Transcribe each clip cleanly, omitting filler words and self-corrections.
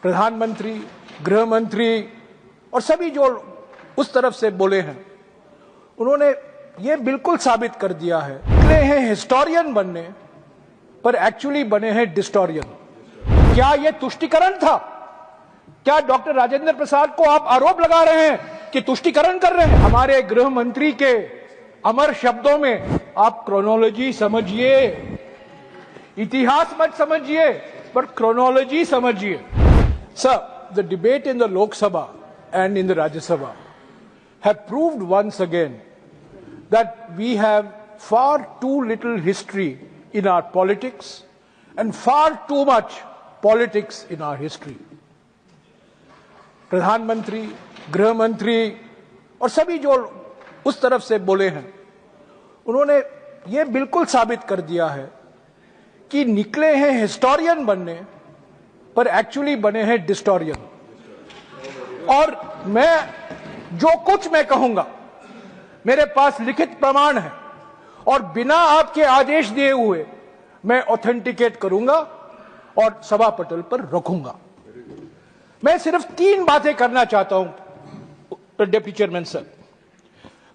प्रधानमंत्री, गृह मंत्री और सभी जो उस तरफ से बोले हैं, उन्होंने ये बिल्कुल साबित कर दिया है, निकले हैं हिस्टोरियन बनने पर एक्चुअली बने हैं डिस्टोरियन। क्या ये तुष्टिकरण था? क्या डॉक्टर राजेंद्र प्रसाद को आप आरोप लगा रहे हैं कि तुष्टिकरण कर रहे हैं? हमारे गृह मंत्री के अमर शब्दों में आप क्रोनोलॉजी समझिए, इतिहास मत समझिए, पर क्रोनोलॉजी समझिए। Sir, the debate in the Lok Sabha and in the Rajya Sabha have proved once again that we have far too little history in our politics and far too much politics in our history. प्रधानमंत्री, गृह मंत्री और सभी जो उस तरफ से बोले हैं, उन्होंने ये बिल्कुल साबित कर दिया है कि निकले हैं हिस्टोरियन बनने पर एक्चुअली बने हैं डिस्टोरियन। और जो कुछ मैं कहूंगा मेरे पास लिखित प्रमाण है और बिना आपके आदेश दिए हुए मैं ऑथेंटिकेट करूंगा और सभा पटल पर रखूंगा। मैं सिर्फ 3 बातें करना चाहता हूं deputy chairman sir.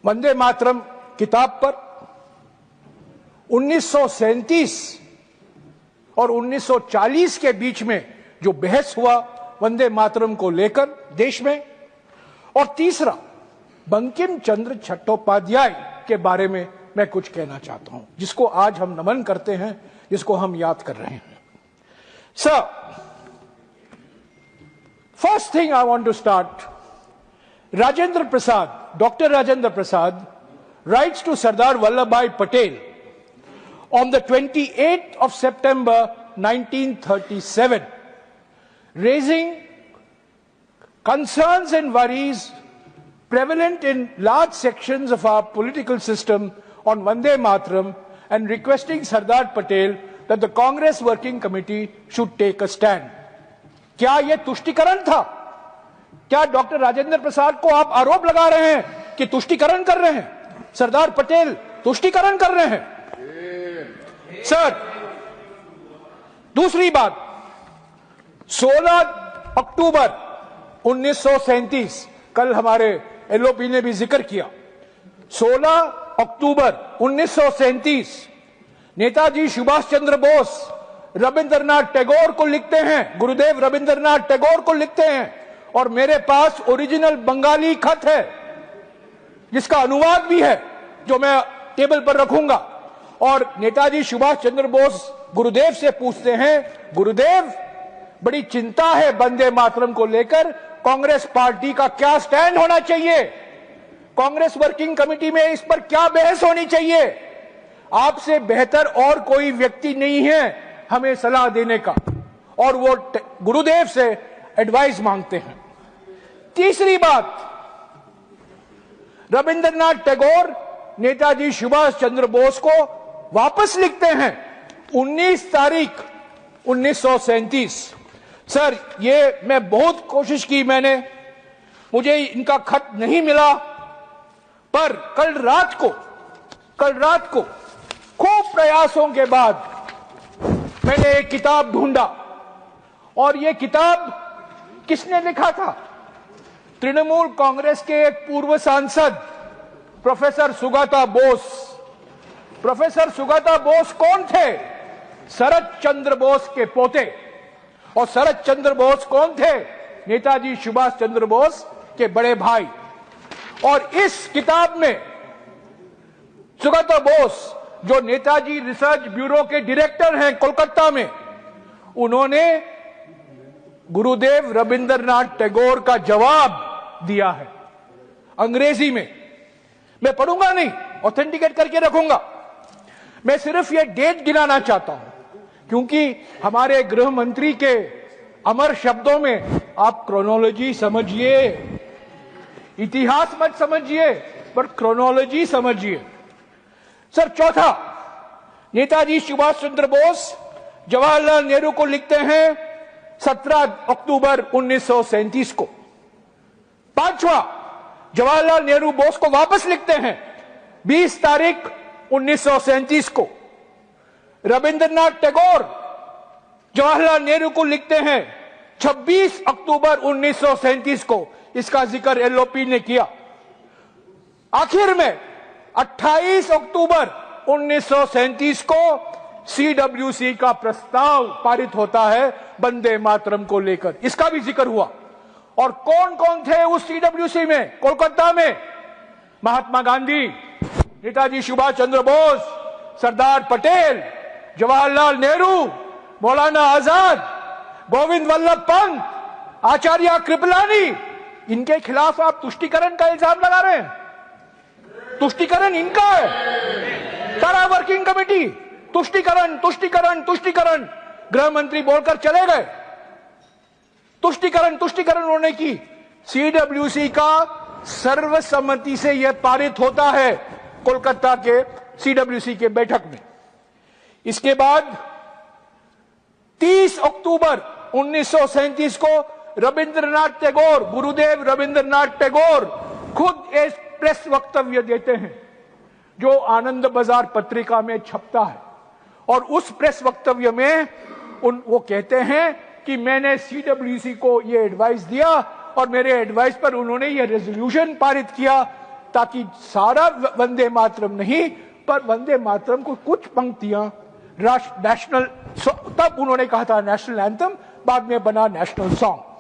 Vande Mataram किताब पर 1937 और 1940 के बीच में जो बहस हुआ वंदे मातरम को लेकर देश में, और तीसरा बंकिम चंद्र चट्टोपाध्याय के बारे में मैं कुछ कहना चाहता हूं, जिसको आज हम नमन करते हैं, जिसको हम याद कर रहे हैं। Sir, first thing I want to start, Rajendra Prasad, doctor Rajendra Prasad writes to Sardar Vallabhbhai Patel on the 28th of September 1937, raising concerns and worries prevalent in large sections of our political system on Vande Mataram and requesting Sardar Patel that the Congress Working Committee should take a stand. क्या ये तुष्टिकरण था? क्या doctor Rajendra प्रसाद को आप आरोप लगा रहे हैं कि तुष्टिकरण कर रहे हैं? सरदार पटेल तुष्टिकरण कर रहे हैं? सर, दूसरी बात, 16 अक्टूबर 1937, कल हमारे एलओपी ने भी जिक्र किया, 16 अक्टूबर 1937 नेताजी सुभाष चंद्र बोस रविंद्रनाथ टैगोर को लिखते हैं, गुरुदेव रविंद्रनाथ टैगोर को लिखते हैं, और मेरे पास ओरिजिनल बंगाली खत है जिसका अनुवाद भी है, जो मैं टेबल पर रखूंगा। और नेताजी सुभाष चंद्र बोस गुरुदेव से पूछते हैं, गुरुदेव बड़ी चिंता है वंदे मातरम को लेकर, कांग्रेस पार्टी का क्या स्टैंड होना चाहिए, कांग्रेस वर्किंग कमेटी में इस पर क्या बहस होनी चाहिए? आपसे बेहतर और कोई व्यक्ति नहीं है हमें सलाह देने का, और वो गुरुदेव से एडवाइस मांगते हैं। तीसरी बात, रविंद्रनाथ टैगोर नेताजी सुभाष चंद्र बोस को वापस लिखते हैं 19 तारीख 1937। सर, ये मैं बहुत कोशिश की, मुझे इनका खत नहीं मिला, पर कल रात को खूब प्रयासों के बाद मैंने एक किताब ढूंढा, और ये किताब किसने लिखा था? तृणमूल कांग्रेस के एक पूर्व सांसद प्रोफेसर सुगाता बोस। प्रोफेसर सुगाता बोस कौन थे? शरद चंद्र बोस के पोते। और शरद चंद्र बोस कौन थे? नेताजी सुभाष चंद्र बोस के बड़े भाई। और इस किताब में सुगाता बोस, जो नेताजी रिसर्च ब्यूरो के डायरेक्टर हैं कोलकाता में, उन्होंने गुरुदेव रविंद्रनाथ टैगोर का जवाब दिया है अंग्रेजी में। मैं पढ़ूंगा नहीं, ऑथेंटिकेट करके रखूंगा। मैं सिर्फ ये डेट गिनाना चाहता हूं, क्योंकि हमारे गृह मंत्री के अमर शब्दों में आप क्रोनोलॉजी समझिए, इतिहास मत समझिए, पर क्रोनोलॉजी समझिए। सर, चौथा, नेताजी सुभाष चंद्र बोस जवाहरलाल नेहरू को लिखते हैं 17 अक्टूबर 1937 को। पांचवा, जवाहरलाल नेहरू बोस को वापस लिखते हैं 20 तारीख 1937 को। रविंद्रनाथ टैगोर जवाहरलाल नेहरू को लिखते हैं 26 अक्टूबर 1937 को इसका जिक्र एलओपी ने किया। आखिर में 28 अक्टूबर 1937 को सीडब्ल्यूसी का प्रस्ताव पारित होता है वंदे मातरम को लेकर, इसका भी जिक्र हुआ। और कौन कौन थे उस सीडब्ल्यूसी में? कोलकाता में महात्मा गांधी, नेताजी सुभाष चंद्र बोस, सरदार पटेल, जवाहरलाल नेहरू, मौलाना आजाद, गोविंद वल्लभ पंत, आचार्य कृपलानी। इनके खिलाफ आप तुष्टीकरण का इल्जाम लगा रहे हैं। तुष्टीकरण इनका है। सारा वर्किंग कमेटी तुष्टीकरण तुष्टीकरण तुष्टीकरण, गृह मंत्री बोलकर चले गए। तुष्टीकरण तुष्टीकरण उन्होंने की। सीडब्ल्यूसी का सर्वसम्मति से यह पारित होता है कोलकाता के सीडब्ल्यूसी के बैठक में। इसके बाद 30 अक्टूबर 1937 को रविंद्रनाथ टैगोर, गुरुदेव रविंद्रनाथ टैगोर खुद एक प्रेस वक्तव्य देते हैं जो आनंद बाजार पत्रिका में छपता है। और उस प्रेस वक्तव्य में वो कहते हैं कि मैंने सीडब्ल्यूसी को ये एडवाइस दिया और मेरे एडवाइस पर उन्होंने ये रेजोल्यूशन पारित किया ताकि सारा वंदे मातरम नहीं, पर वंदे मातरम को कुछ पंक्तियां नेशनल, तब उन्होंने कहा था नेशनल एंथम, बाद में बना नेशनल सॉन्ग।